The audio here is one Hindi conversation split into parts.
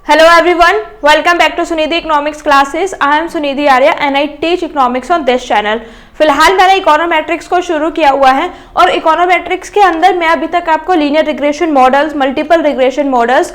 Hello everyone, welcome back to Sunidhi Economics classes. I am Sunidhi Arya and I teach economics on this channel. फिलहाल मैंने इकोनोमेट्रिक्स को शुरू किया हुआ है और इकोनोमेट्रिक्स के अंदर मैं अभी तक आपको linear regression models, multiple regression models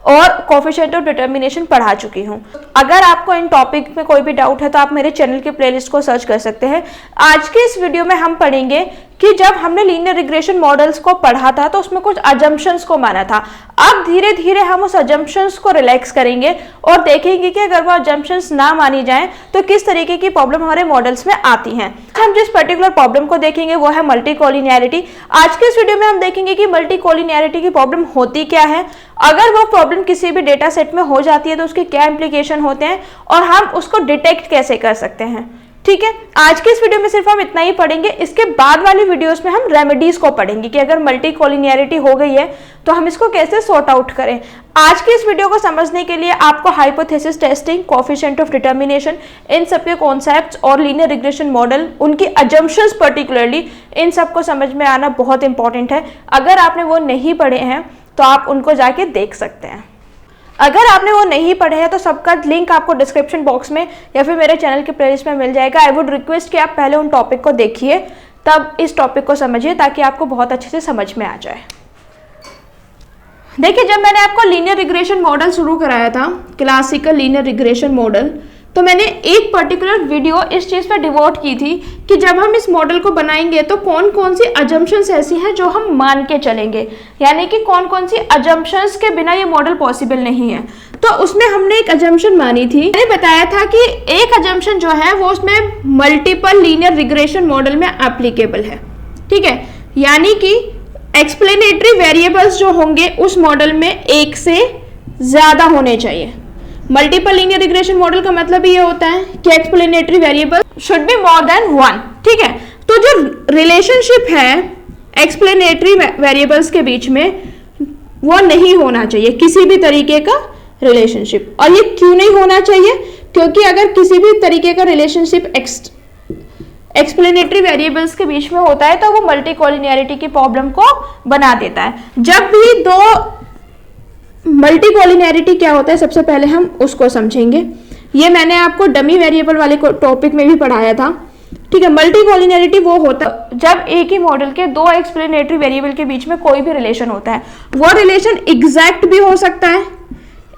और कोफिशिएंट ऑफ डिटर्मिनेशन पढ़ा चुकी हूँ। अगर आपको इन टॉपिक में कोई भी डाउट है तो आप मेरे चैनल की प्लेलिस्ट को सर्च कर सकते हैं। आज के इस वीडियो में हम पढ़ेंगे कि जब हमने लीनियर रिग्रेशन मॉडल्स को पढ़ा था तो उसमें कुछ अजम्पशंस को माना था। अब धीरे धीरे हम उस अजम्पशंस को रिलैक्स करेंगे और देखेंगे कि अगर वो अजम्पशंस ना मानी जाएं तो किस तरीके की प्रॉब्लम हमारे मॉडल्स में आती हैं। हम जिस पर्टिकुलर प्रॉब्लम को देखेंगे वो है मल्टी कोलिनियरिटी। आज के इस वीडियो में हम देखेंगे कि मल्टी कोलिनियरिटी की प्रॉब्लम होती क्या है, अगर वो प्रॉब्लम किसी भी डेटा सेट में हो जाती है तो उसके क्या इंप्लीकेशन होते हैं और हम उसको डिटेक्ट कैसे कर सकते हैं। ठीक है, आज के इस वीडियो में सिर्फ हम इतना ही पढ़ेंगे। इसके बाद वाली वीडियोस में हम रेमेडीज को पढ़ेंगे कि अगर मल्टी कोलिनियरिटी हो गई है तो हम इसको कैसे सॉर्ट आउट करें। आज की इस वीडियो को समझने के लिए आपको hypothesis testing, coefficient of determination, इन सब के कॉन्सेप्ट्स और लीनियर रिग्रेशन मॉडल, उनकी अजम्पशंस पर्टिकुलरली, इन सब को समझ में आना बहुत इंपॉर्टेंट है। अगर आपने वो नहीं पढ़े हैं तो आप उनको जाके देख सकते हैं। अगर आपने वो नहीं पढ़े हैं तो सबका लिंक आपको डिस्क्रिप्शन बॉक्स में या फिर मेरे चैनल के प्लेलिस्ट में मिल जाएगा। आई वुड रिक्वेस्ट कि आप पहले उन टॉपिक को देखिए, तब इस टॉपिक को समझिए ताकि आपको बहुत अच्छे से समझ में आ जाए। देखिए, जब मैंने आपको लीनियर रिग्रेशन मॉडल शुरू कराया था, क्लासिकल लीनियर रिग्रेशन मॉडल, तो मैंने एक पर्टिकुलर वीडियो इस चीज़ पर डिवोट की थी कि जब हम इस मॉडल को बनाएंगे तो कौन कौन सी अजम्पशंस ऐसी हैं जो हम मान के चलेंगे, यानी कि कौन कौन सी अजम्पशंस के बिना ये मॉडल पॉसिबल नहीं है। तो उसमें हमने एक अजम्पशन मानी थी। मैंने बताया था कि एक अजम्पशन जो है वो उसमें मल्टीपल लीनियर रिग्रेशन मॉडल में एप्लीकेबल है। ठीक है, यानी कि एक्सप्लेनेटरी वेरिएबल्स जो होंगे उस मॉडल में एक से ज्यादा होने चाहिए। मल्टीपल लीनियर रिग्रेशन मॉडल का मतलब ये होता है कि explanatory variable should be more than one. ठीक है, तो जो रिलेशनशिप है एक्सप्लेनेटरी वेरिएबल्स के बीच में वो नहीं होना चाहिए किसी भी तरीके का रिलेशनशिप। और ये क्यों नहीं होना चाहिए? क्योंकि अगर किसी भी तरीके का रिलेशनशिप एक्सप्लेनेटरी वेरिएबल्स के बीच में होता है तो वो मल्टी कोलिनियरिटी की प्रॉब्लम को बना देता है। जब भी दो मल्टी कोलिनियरिटी क्या होता है, सबसे पहले हम उसको समझेंगे। ये मैंने आपको डमी वेरिएबल वाले टॉपिक में भी पढ़ाया था। ठीक है, मल्टी कोलिनियरिटी वो होता है जब एक ही मॉडल के दो एक्सप्लेनेटरी वेरिएबल के बीच में कोई भी रिलेशन होता है। वो रिलेशन एग्जैक्ट भी हो सकता है,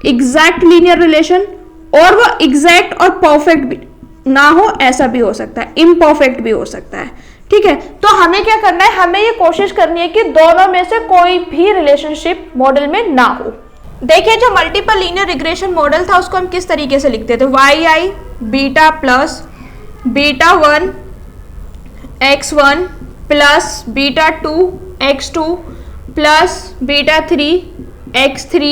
एग्जैक्ट लीनियर रिलेशन, और वो एग्जैक्ट और परफेक्ट भी ना हो, ऐसा भी हो सकता है, इम्परफेक्ट भी हो सकता है। ठीक है, तो हमें क्या करना है, हमें ये कोशिश करनी है कि दोनों में से कोई भी रिलेशनशिप मॉडल में ना हो। देखिए, जो मल्टीपल लीनियर रिग्रेशन मॉडल था उसको हम किस तरीके से लिखते थे, Y I beta plus beta 1 x1 plus beta 2 x2 plus beta 3 x3।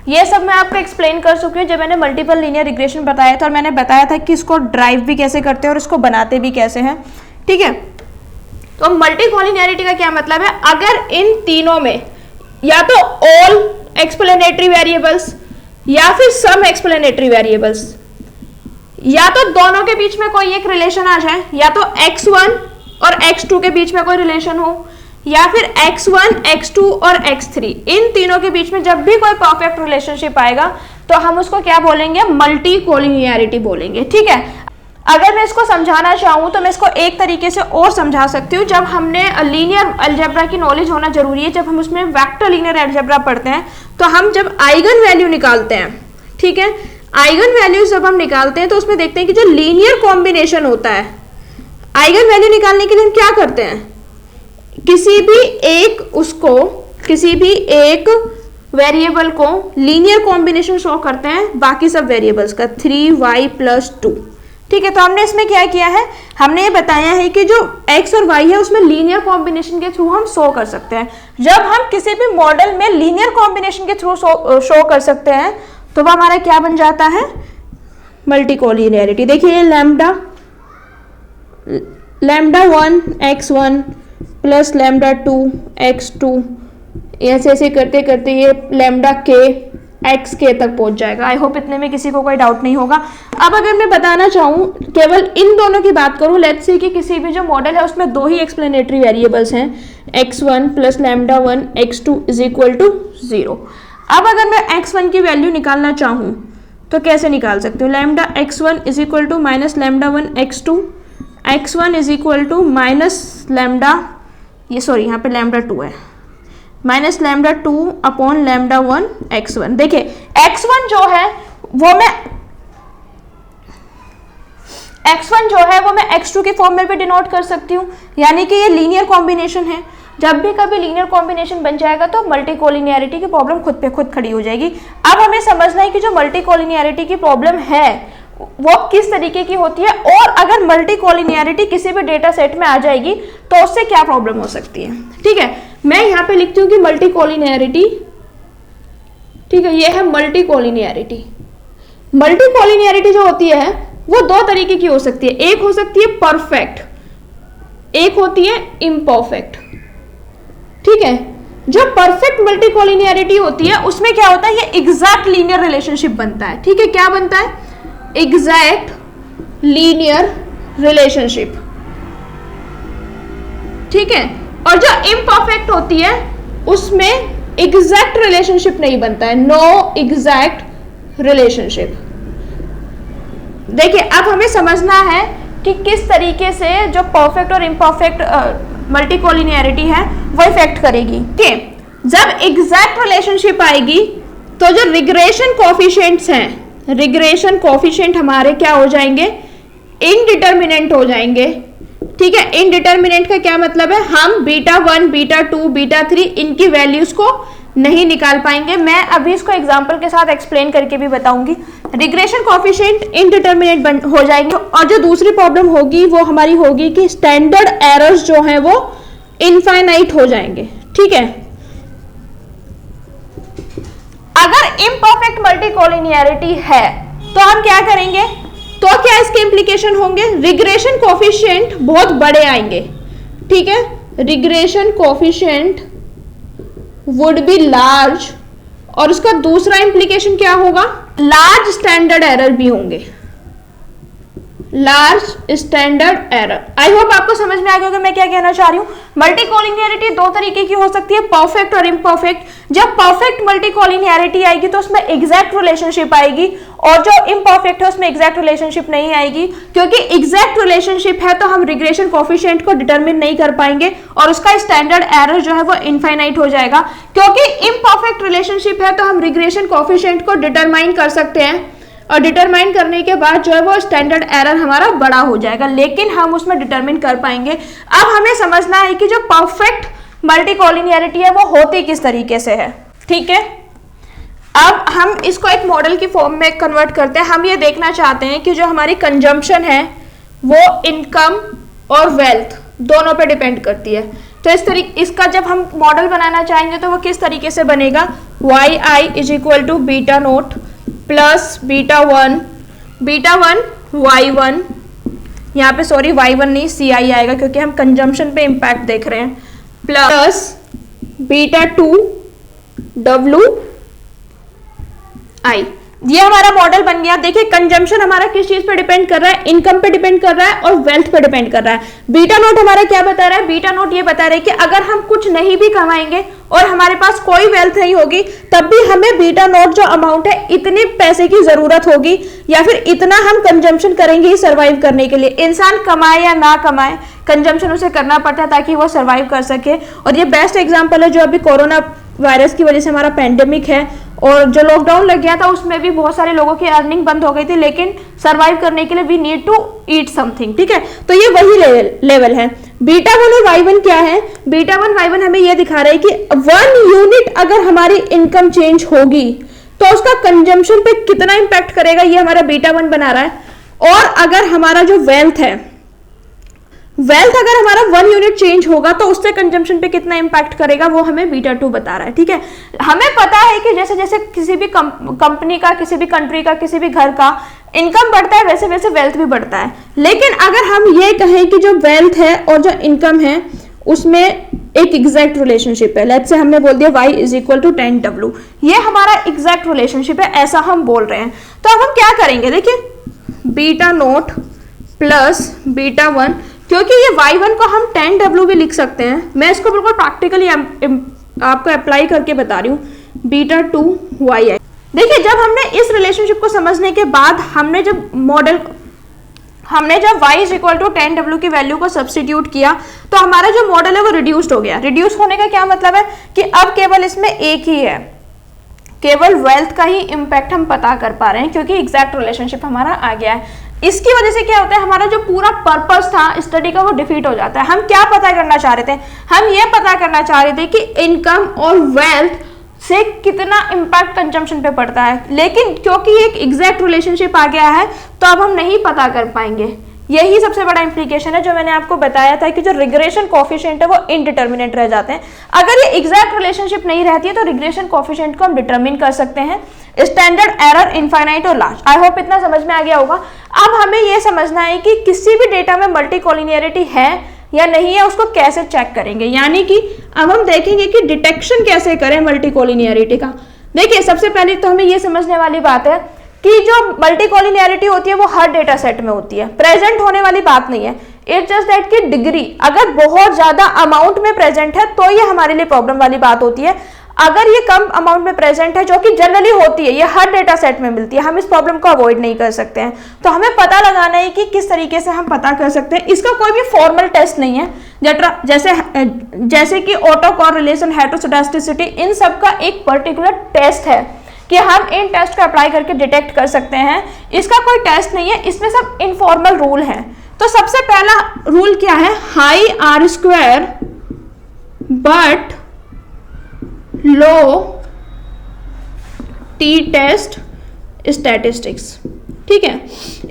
ये सब मैं आपको एक्सप्लेन कर चुकी हूँ जब मैंने मल्टीपल लीनियर रिग्रेशन बताया था, और मैंने बताया था कि इसको ड्राइव भी कैसे करते हैं और इसको बनाते भी कैसे हैं। ठीक है, तो मल्टी कोलिनियरिटी का क्या मतलब है, अगर इन तीनों में या तो ऑल एक्सप्लेनेटरी वेरिएबल्स या फिर सम एक्सप्लेनेटरी वेरिएबल्स, या तो दोनों के बीच में कोई एक रिलेशन आ जाए, या तो x1 और x2 के बीच में कोई रिलेशन हो, या फिर x1, x2 और x3, इन तीनों के बीच में जब भी कोई परफेक्ट रिलेशनशिप आएगा तो हम उसको क्या बोलेंगे, मल्टी कोलिनियरिटी बोलेंगे। ठीक है, अगर मैं इसको समझाना चाहूँ तो मैं इसको एक तरीके से और समझा सकती हूँ। जब हमने लीनियर अलजेब्रा की नॉलेज होना जरूरी है, जब हम उसमें वेक्टर लीनियर अलजेब्रा पढ़ते हैं तो हम जब आइगन वैल्यू निकालते हैं, ठीक है, आइगन वैल्यूज जब हम निकालते हैं तो उसमें देखते हैं कि जो लीनियर कॉम्बिनेशन होता है, आइगन वैल्यू निकालने के लिए हम क्या करते हैं, किसी भी एक वेरिएबल को लीनियर कॉम्बिनेशन शो करते हैं बाकी सब वेरिएबल्स का, 3y + 2। ठीक है, तो हमने इसमें क्या किया है, हमने ये बताया है कि जो x और y है उसमें लीनियर कॉम्बिनेशन के थ्रू हम शो कर सकते हैं। जब हम किसी भी मॉडल में लीनियर कॉम्बिनेशन के थ्रू शो कर सकते हैं तो वो हमारा क्या बन जाता है, मल्टी कोलिनियरिटी। देखिए, lambda 1 x1 plus lambda 2 x2, ऐसे ऐसे करते करते ये लैम्डा k xk तक पहुंच जाएगा। आई होप इतने में किसी को कोई डाउट नहीं होगा। अब अगर मैं बताना चाहूँ, केवल इन दोनों की बात करूँ, लेट्स से कि किसी भी जो मॉडल है उसमें दो ही एक्सप्लेनेटरी वेरिएबल्स हैं, x1 plus lambda 1 x2 is equal to 0। अब अगर मैं x1 की वैल्यू निकालना चाहूँ तो कैसे निकाल सकती हूँ? Lambda x1 is equal to minus lambda 1 x2, x1 is equal to minus lambda, ये सॉरी यहाँ पे लैम्डा 2 है, minus lambda 2 upon lambda 1 x1। देखिए x1 जो है वो मैं x2 के फॉर्म में भी डिनोट कर सकती हूँ, यानी कि ये लीनियर कॉम्बिनेशन है। जब भी कभी लीनियर कॉम्बिनेशन बन जाएगा तो मल्टीकोलिनियरिटी की प्रॉब्लम खुद पे खुद खड़ी हो जाएगी। अब हमें समझना है कि जो मल्टीकोलिनियरिटी की प्रॉब्लम है वो किस तरीके की होती है, और अगर मल्टीकोलिनियरिटी किसी भी डेटा सेट में आ जाएगी तो उससे क्या प्रॉब्लम हो सकती है। ठीक है, मैं यहाँ पे लिखती हूँ कि मल्टीकोलिनियरिटी, ठीक है, ये है मल्टीकोलिनियरिटी। मल्टीकोलिनियरिटी जो होती है वो दो तरीके की हो सकती है, एक हो सकती है परफेक्ट, एक होती है इम्परफेक्ट। ठीक है, जो परफेक्ट मल्टीकोलिनियरिटी होती है उसमें क्या होता है, ये एग्जैक्ट लीनियर रिलेशनशिप बनता है। ठीक है, क्या बनता है? Exact linear relationship. ठीक है, और जो इम्परफेक्ट होती है उसमें एग्जैक्ट रिलेशनशिप नहीं बनता है, नो एग्जैक्ट रिलेशनशिप। देखिए अब हमें समझना है कि किस तरीके से जो परफेक्ट और इम्परफेक्ट मल्टीकोलिनियरिटी है वो इफेक्ट करेगी। ठीक है, जब एग्जैक्ट रिलेशनशिप आएगी तो जो रिग्रेशन कोफिशिएंट्स हैं, रिग्रेशन कोफिशिएंट हमारे क्या हो जाएंगे? इनडिटर्मिनेंट हो जाएंगे। ठीक है, इनडिटर्मिनेंट का क्या मतलब है? हम बीटा 1, बीटा 2, बीटा 3 इनकी वैल्यूज को नहीं निकाल पाएंगे। मैं अभी इसको एग्जांपल के साथ एक्सप्लेन करके भी बताऊंगी। रिग्रेशन कोफिशिएंट इनडिटर्मिनेट हो जाएंगे, और जो दूसरी प्रॉब्लम होगी वो हमारी होगी कि स्टैंडर्ड एरर्स जो हैं वो इनफाइनाइट हो जाएंगे। ठीक है, अगर इम्परफेक्ट मल्टीकोलिनियरिटी है तो हम क्या करेंगे? तो क्या इसके इंप्लीकेशन होंगे? रिग्रेशन कोफिशिएंट बहुत बड़े आएंगे। ठीक है, regression coefficient would be large, और उसका दूसरा इंप्लीकेशन क्या होगा? लार्ज स्टैंडर्ड एरर भी होंगे, large standard error. I hope आपको समझ में आ गया होगा मैं क्या कहना चाह रही हूँ। मल्टीकोलिनियरिटी दो तरीके की हो सकती है, परफेक्ट और इम्परफेक्ट। जब परफेक्ट मल्टीकोलिनियरिटी आएगी तो उसमें एग्जैक्ट रिलेशनशिप आएगी, और जो इम्परफेक्ट है उसमें एग्जैक्ट रिलेशनशिप नहीं आएगी, क्योंकि एग्जैक्ट रिलेशनशिप है तो हम रिग्रेशन कोफिशिएंट को डिटरमिन नहीं कर पाएंगे और उसका स्टैंडर्ड एरर जो है वो इनफाइनाइट हो जाएगा। क्योंकि इम्परफेक्ट रिलेशनशिप है तो हम रिग्रेशन कोफिशिएंट को डिटरमाइन कर सकते हैं, और डिटरमाइन करने के बाद जो है वो स्टैंडर्ड एरर हमारा बड़ा हो जाएगा, लेकिन हम उसमें डिटरमिन कर पाएंगे। अब हमें समझना है कि जो परफेक्ट मल्टीकोलिनियरिटी है वो होती किस तरीके से है। ठीक है, अब हम इसको एक मॉडल की फॉर्म में कन्वर्ट करते हैं। हम ये देखना चाहते हैं कि जो हमारी कंजम्पशन है वो इनकम और वेल्थ दोनों पे डिपेंड करती है। तो इस तरीके इसका जब हम मॉडल बनाना चाहेंगे तो वो किस तरीके से बनेगा? Y I is equal to beta naught plus beta 1 y1, यहाँ पे सॉरी y1 नहीं ci आएगा क्योंकि हम कंजम्पशन पे इम्पैक्ट देख रहे हैं, प्लस बीटा 2 wi। ये हमारा मॉडल बन गया। देखिए कंजम्पशन हमारा किस चीज पे डिपेंड कर रहा है? इनकम पे डिपेंड कर रहा है और वेल्थ पे डिपेंड कर रहा है। बीटा नोट हमारा क्या बता रहा है? बीटा नोट ये बता रहा है कि अगर हम कुछ नहीं भी कमाएंगे और हमारे पास कोई वेल्थ नहीं होगी तब भी हमें बीटा नोट जो अमाउंट है इतने पैसे की जरूरत होगी, या फिर इतना हम कंजम्पशन करेंगे ही सर्वाइव करने के लिए। इंसान कमाए या ना कमाए कंजम्पशन उसे करना पड़ता है ताकि वो सर्वाइव कर सके। और ये बेस्ट एग्जाम्पल है जो अभी कोरोना वायरस की वजह से हमारा पैंडेमिक है, और जो लॉकडाउन लग गया था उसमें भी बहुत सारे लोगों की अर्निंग बंद हो गई थी, लेकिन सर्वाइव करने के लिए we need to eat something. ठीक है, तो ये वही लेवल है। बीटा 1 और y1 क्या है? बीटा 1 y1 हमें ये दिखा रहा है कि 1 यूनिट अगर हमारी इनकम चेंज होगी तो उसका कंजम्पशन पे कितना इंपैक्ट करेगा, ये हमारा बीटा 1 बना रहा है। और अगर हमारा जो वेल्थ है, वेल्थ अगर हमारा 1 यूनिट चेंज होगा तो उससे कंजम्पशन पे कितना इंपैक्ट करेगा वो हमें बीटा 2 बता रहा है। ठीक है, हमें पता है कि जैसे जैसे किसी भी कंपनी का, किसी भी कंट्री का, किसी भी घर का इनकम बढ़ता है वैसे वैसे वेल्थ भी बढ़ता है। लेकिन अगर हम ये कहें कि जो वेल्थ है और जो इनकम है उसमें एक एग्जैक्ट रिलेशनशिप है, लेट्स से हमने बोल दिया y is equal to 10w, ये हमारा एग्जैक्ट रिलेशनशिप है, ऐसा हम बोल रहे हैं। तो अब हम क्या करेंगे? देखिए बीटा नोट प्लस बीटा 1, क्योंकि ये y1 को हम 10w भी लिख सकते हैं। मैं इसको बिल्कुल प्रैक्टिकली आपको अप्लाई करके बता रही हूँ। बीटा 2 वाई आई। देखिए जब हमने इस रिलेशनशिप को समझने के बाद हमने जब y is equal to 10W की वैल्यू को सब्स्टिट्यूट किया तो हमारा जो मॉडल है वो रिड्यूस्ड हो गया। रिड्यूस होने का क्या मतलब है कि अब केवल इसमें एक ही है, केवल वेल्थ का ही इम्पैक्ट हम पता कर पा रहे हैं क्योंकि एग्जैक्ट रिलेशनशिप हमारा आ गया है। इसकी वजह से क्या होता है, हमारा जो पूरा पर्पस था स्टडी का वो डिफीट हो जाता है। हम क्या पता करना चाह रहे थे, हम ये पता करना चाह रहे थे कि इनकम और वेल्थ से कितना इम्पैक्ट कंजम्पशन पे पड़ता है, लेकिन क्योंकि एक एग्जैक्ट रिलेशनशिप आ गया है तो अब हम नहीं पता कर पाएंगे। यही सबसे बड़ा इंप्लीकेशन है जो मैंने आपको बताया था कि जो रिग्रेशन कोफिशिएंट है वो इनडिटर्मिनेट रह जाते हैं। अगर ये एग्जैक्ट रिलेशनशिप नहीं रहती है तो रिग्रेशन कोफिशिएंट को हम डिटरमिन कर सकते हैं। स्टैंडर्ड एरर इनफाइनाइट और लार्ज, आई होप इतना समझ में आ गया होगा। अब हमें ये समझना है कि किसी भी डेटा में मल्टीकोलिनियरिटी है या नहीं है, उसको कैसे चेक करेंगे, यानी कि अब हम देखेंगे कि डिटेक्शन कैसे करें मल्टीकोलिनियरिटी का। देखिए सबसे पहले तो हमें ये समझने वाली बात है कि जो मल्टीकोलिनियरिटी होती है वो हर डेटा सेट में होती है, प्रेजेंट होने वाली बात नहीं है। इट्स जस्ट दैट की डिग्री अगर बहुत ज्यादा अमाउंट में प्रेजेंट है तो ये हमारे लिए प्रॉब्लम वाली बात होती है। अगर ये कम अमाउंट में प्रेजेंट है, जो कि जनरली होती है, ये हर डेटा सेट में मिलती है, हम इस प्रॉब्लम को अवॉइड नहीं कर सकते हैं। तो हमें पता लगाना है कि किस तरीके से हम पता कर सकते हैं। इसका कोई भी फॉर्मल टेस्ट नहीं है, जैसे कि ऑटो कोरिलेशन, हेटेरोस्केडास्टिसिटी, इन सब का एक पर्टिकुलर टेस्ट है कि हम इन टेस्ट को अप्लाई करके डिटेक्ट कर सकते हैं। इसका कोई टेस्ट नहीं है, इसमें सब इनफॉर्मल रूल है। तो सबसे पहला रूल क्या है, high R square but low T test statistics. ठीक है,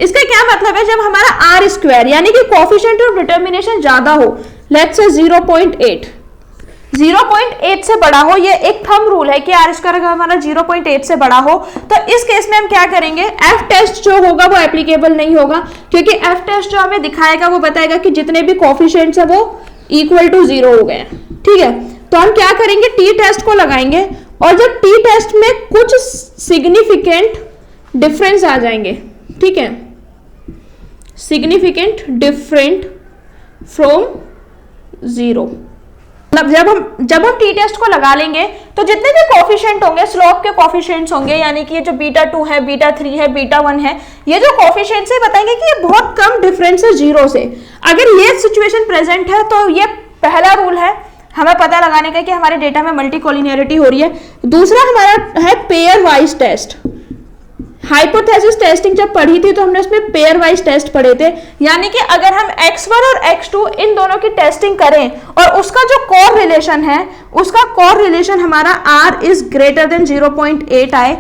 इसका क्या मतलब है, जब हमारा आर स्क्वायर यानी कि कोफिशिएंट ऑफ डिटर्मिनेशन ज्यादा हो, लेट्स से 0.8 से बड़ा हो, ये एक थंब रूल है कि आर स्क्वायर अगर हमारा 0.8 से बड़ा हो तो इस केस में हम क्या करेंगे, एफ टेस्ट जो होगा वो एप्लीकेबल नहीं होगा, क्योंकि एफ टेस्ट जो हमें दिखाएगा वो बताएगा कि जितने भी कोफिशिएंट्स है वो इक्वल टू 0 हो गए। ठीक है, तो हम क्या करेंगे, टी टेस्ट को लगाएंगे और जब टी टेस्ट में कुछ सिग्निफिकेंट डिफरेंस आ जाएंगे, ठीक है, सिग्निफिकेंट डिफरेंट फ्रॉम 0, मतलब जब हम टी टेस्ट को लगा लेंगे तो जितने भी कोफिशिएंट होंगे, स्लोप के कोफिशिएंट्स होंगे, यानी कि ये जो बीटा 2 है, बीटा 3 है, बीटा 1 है, ये जो कोफिशिएंट्स है बताएंगे कि ये बहुत कम डिफरेंस है 0 से। अगर ये सिचुएशन प्रेजेंट है तो ये पहला रूल है हमें पता लगाने का कि हमारे डेटा में मल्टीकोलिनियरिटी हो रही है। दूसरा हमारा है pair wise test. Hypothesis testing जब पढ़ी थी तो हमने उसमें पेयर वाइज टेस्ट पढ़े थे, यानी कि अगर हम x1 और x2 इन दोनों की टेस्टिंग करें और उसका जो कोर रिलेशन है, उसका कोर रिलेशन हमारा r इज ग्रेटर देन 0.8 आए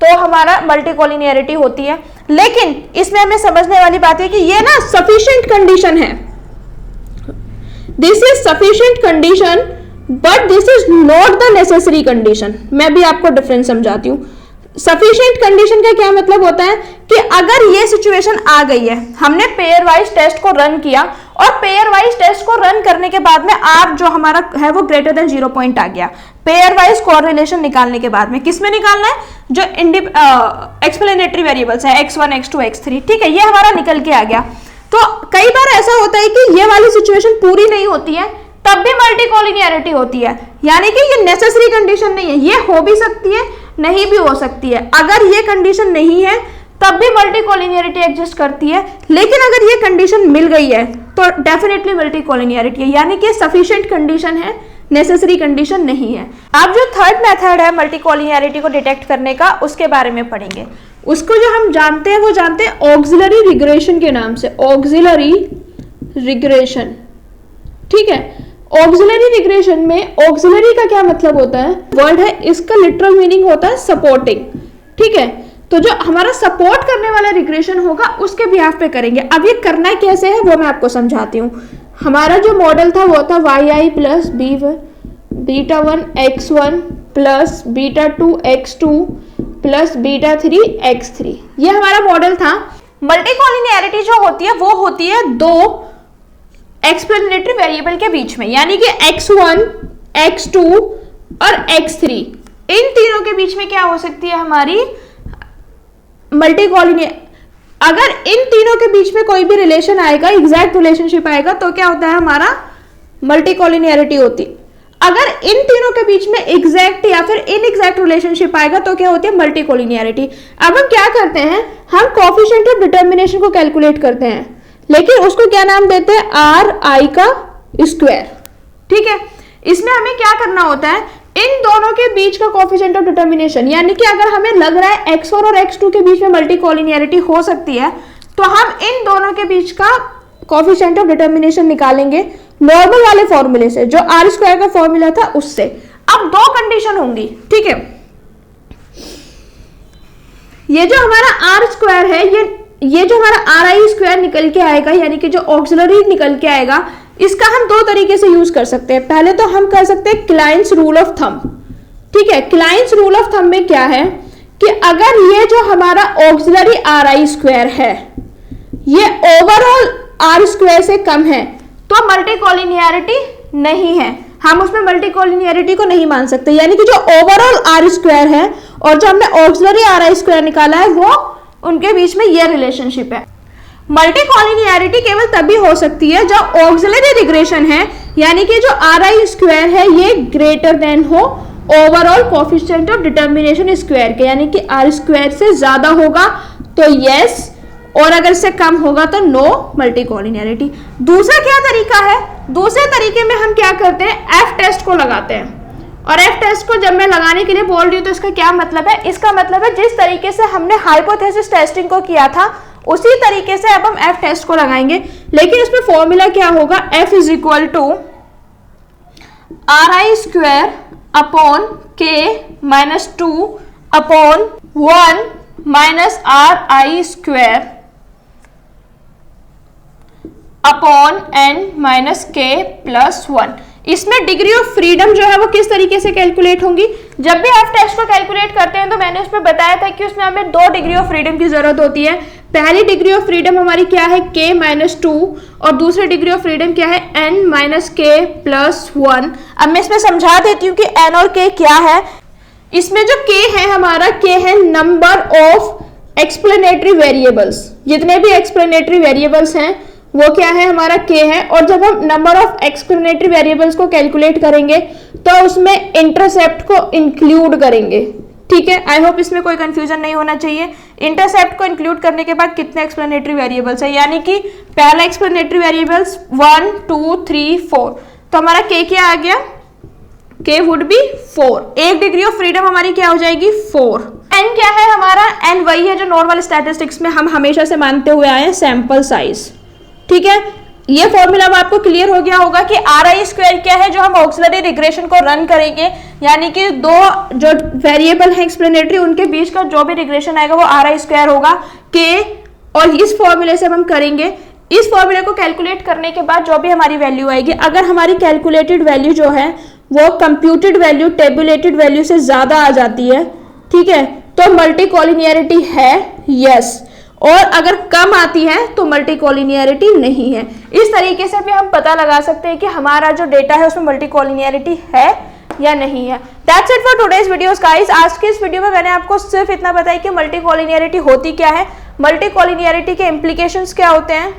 तो हमारा मल्टीकोलिनियरिटी होती है। लेकिन इसमें हमें समझने वाली बात है कि ये ना सफिशिएंट कंडीशन है, this is sufficient condition but this is not the necessary condition. मैं भी आपको डिफरेंस समझाती हूँ। सफिशिएंट कंडीशन का क्या मतलब होता है कि अगर ये सिचुएशन आ गई है, हमने पेयर वाइज टेस्ट को रन किया और पेयर वाइज टेस्ट को रन करने के बाद में r जो हमारा है वो ग्रेटर देन 0 पॉइंट आ गया। पेयर वाइज कोरिलेशन निकालने के बाद में किसमें निकालना है, जो एक्सप्लेनेटरी वेरिएबल्स है x1 x2 x3, ठीक है, ये हमारा निकल के आ गया। तो कई बार ऐसा होता है कि ये वाली सिचुएशन पूरी नहीं होती है तब भी मल्टीकोलिनियरिटी होती है, यानी कि ये नेसेसरी कंडीशन नहीं है, ये हो भी सकती है नहीं भी हो सकती है। अगर ये कंडीशन नहीं है तब भी मल्टीकोलिनियरिटी एग्जिस्ट करती है, लेकिन अगर ये कंडीशन मिल गई है तो डेफिनेटली मल्टीकोलिनियरिटी है, यानी कि सफिशिएंट कंडीशन है, नेसेसरी कंडीशन नहीं है। अब जो थर्ड मेथड है मल्टीकोलिनियरिटी को डिटेक्ट करने का, उसके बारे में पढ़ेंगे। उसको जो हम जानते हैं वो जानते हैं ऑक्सिलरी रिग्रेशन के नाम से, ऑक्सिलरी रिग्रेशन। ठीक है, ऑक्सिलरी रिग्रेशन में ऑक्सिलरी का क्या मतलब होता है, वर्ड है, इसका लिटरल मीनिंग होता है सपोर्टिंग। ठीक है, तो जो हमारा सपोर्ट करने वाला रिग्रेशन होगा उसके बिहाफ पे करेंगे। अब ये करना कैसे है वो मैं आपको समझाती हूँ। हमारा जो मॉडल था वो था yi plus beta 1 x1 plus beta 2 x2 plus beta 3 x3, ये हमारा मॉडल था। मल्टीकोलिनियरिटी जो होती है वो होती है दो एक्सप्लेनेटरी वेरिएबल के बीच में, यानी कि x1, x2 और x3, इन तीनों के बीच में क्या हो सकती है हमारी मल्टीकोलिनियरिटी। अगर इन तीनों के बीच में कोई भी रिलेशन आएगा, एग्जैक्ट रिलेशनशिप आएगा, तो क्या होता है हमारा मल्टीकोलिनियरिटी होती। अगर इन तीनों के बीच में एग्जैक्ट या फिर इनएग्जैक्ट रिलेशनशिप आएगा तो क्या होती है, मल्टी कोलिनियरिटी। अब हम क्या करते हैं, हम कोएफिशिएंट ऑफ डिटर्मिनेशन को कैलकुलेट करते हैं, लेकिन उसको क्या नाम देते हैं, आर आई का स्क्वायर। ठीक है, इसमें हमें क्या करना होता है, इन दोनों के बीच का कोएफिशिएंट ऑफ डिटर्मिनेशन, यानी कि अगर हमें लग रहा है x4 और x2 के बीच में मल्टी कोलिनियरिटी हो सकती है, तो हम इन दोनों के बीच का कोएफिशिएंट ऑफ डिटर्मिनेशन निकालेंगे नॉर्मल वाले फॉर्मूले से, जो आर स्क्वायर का फॉर्मूला था उससे। अब दो कंडीशन होंगी, ठीक है, ये जो हमारा आर स्क्वायर है, ये जो हमारा आर आई स्क्वायर निकल के आएगा, यानी कि जो ऑक्सिलरी निकल के आएगा, इसका हम दो तरीके से यूज कर सकते हैं। पहले तो हम कर सकते हैं क्लाइंस रूल ऑफ थंब। ठीक है, क्लाइंस रूल ऑफ थंब में क्या है कि अगर ये जो हमारा ऑक्सिलरी आर आई स्क्वायर है ये ओवरऑल आर स्क्वायर से कम है तो मल्टी कोलिनियरिटी नहीं है, हम उसमें मल्टी कोलिनियरिटी को नहीं मान सकते। यानी कि जो ओवरऑल आर स्क्वायर है और जो हमने ऑक्सिलरी आर आई स्क्वायर निकाला है, वो उनके बीच में ये रिलेशनशिप है। मल्टी कोलिनियरिटी केवल तभी हो सकती है जब ऑक्सिलरी रिग्रेशन है, यानी कि जो आर आई स्क्वायर है ये ग्रेटर देन हो overall coefficient of determination square के, यानी कि आर स्क्वायर से ज्यादा होगा तो यस, और अगर इससे कम होगा तो नो मल्टी कोलिनियरिटी। दूसरा क्या तरीका है, दूसरे तरीके में हम क्या करते हैं, एफ टेस्ट को लगाते हैं। और एफ टेस्ट को जब मैं लगाने के लिए बोल रही हूँ तो इसका क्या मतलब है, इसका मतलब है जिस तरीके से हमने हाइपोथेसिस टेस्टिंग को किया था उसी तरीके से अब हम एफ टेस्ट को लगाएंगे, लेकिन उसमें फॉर्मूला क्या होगा, F is equal to R I square upon K minus 2 upon 1 minus R I square upon N minus K plus 1। इसमें डिग्री ऑफ फ्रीडम जो है वो किस तरीके से कैलकुलेट होंगी, जब भी आप टेस्ट को कैलकुलेट करते हैं तो मैंने उसमें बताया था कि उसमें हमें 2 डिग्री ऑफ फ्रीडम की जरूरत होती है। पहली डिग्री ऑफ फ्रीडम हमारी क्या है, k माइनस 2, और दूसरी डिग्री ऑफ फ्रीडम क्या है, n माइनस के प्लस 1। अब मैं इसमें समझा देती हूँ कि n और k क्या है। इसमें जो k है हमारा, k है नंबर ऑफ एक्सप्लेनेटरी वेरिएबल्स, जितने भी एक्सप्लेनेटरी वेरिएबल्स हैं वो क्या है, हमारा k है। और जब हम नंबर ऑफ एक्सप्लेनेटरी वेरिएबल्स को कैलकुलेट करेंगे तो उसमें इंटरसेप्ट को इंक्लूड करेंगे। ठीक है, आई होप इसमें कोई कंफ्यूजन नहीं होना चाहिए। इंटरसेप्ट को इंक्लूड करने के बाद कितने एक्सप्लेनेटरी वेरिएबल्स है, यानी कि पहला एक्सप्लेनेटरी वेरिएबल्स 1 2 3 4, तो हमारा k क्या आ गया, k वुड बी 4। एक डिग्री ऑफ फ्रीडम हमारी क्या हो जाएगी, 4। n क्या है हमारा, n वही है जो नॉर्मल स्टैटिस्टिक्स में हम हमेशा से मानते हुए आए हैं, सैंपल साइज। ठीक है, ये फॉर्मूला अब आपको क्लियर हो गया होगा कि आर आई स्क्वायर क्या है जो हम ऑक्सिलरी रिग्रेशन को रन करेंगे, यानी कि दो जो वेरिएबल है एक्सप्लेनेटरी उनके बीच का जो भी रिग्रेशन आएगा वो आर आई स्क्वायर होगा k, और इस फॉर्मूले से हम करेंगे। इस फॉर्मूले को कैलकुलेट करने के बाद जो भी हमारी वैल्यू आएगी, अगर हमारी कैलकुलेटेड वैल्यू जो है वो कंप्यूटेड वैल्यू, टेबुलेटेड वैल्यू से ज्यादा आ जाती है, ठीक है, तो मल्टी कोलिनियरिटी है, यस, और अगर कम आती है तो मल्टी कोलिनियरिटी नहीं है। इस तरीके से भी हम पता लगा सकते हैं कि हमारा जो डेटा है उसमें मल्टी कोलिनियरिटी है या नहीं है। That's it for today's videos guys. आज की इस वीडियो में मैंने आपको सिर्फ इतना बताया कि मल्टी कोलिनियरिटी होती क्या है, मल्टी कोलिनियरिटी के इम्प्लीकेशंस क्या होते हैं,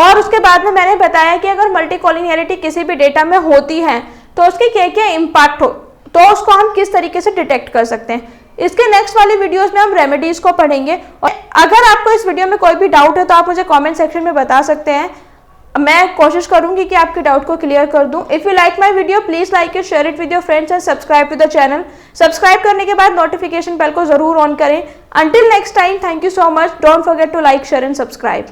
और उसके बाद में मैंने बताया कि अगर मल्टी कोलिनियरिटी किसी भी डेटा में होती है तो उसके क्या क्या इम्पैक्ट हो, तो उसको हम किस तरीके से डिटेक्ट कर सकते हैं। इसके नेक्स्ट वाली वीडियोस में हम रेमेडीज को पढ़ेंगे, और अगर आपको इस वीडियो में कोई भी डाउट है तो आप मुझे कमेंट सेक्शन में बता सकते हैं, मैं कोशिश करूंगी कि आपके डाउट को क्लियर कर दूं। If you like my video please like it, share it with your friends and subscribe to the channel. Subscribe करने के बाद नोटिफिकेशन बेल को जरूर ऑन करें। Until next time, thank you so much, don't forget to like, share and subscribe.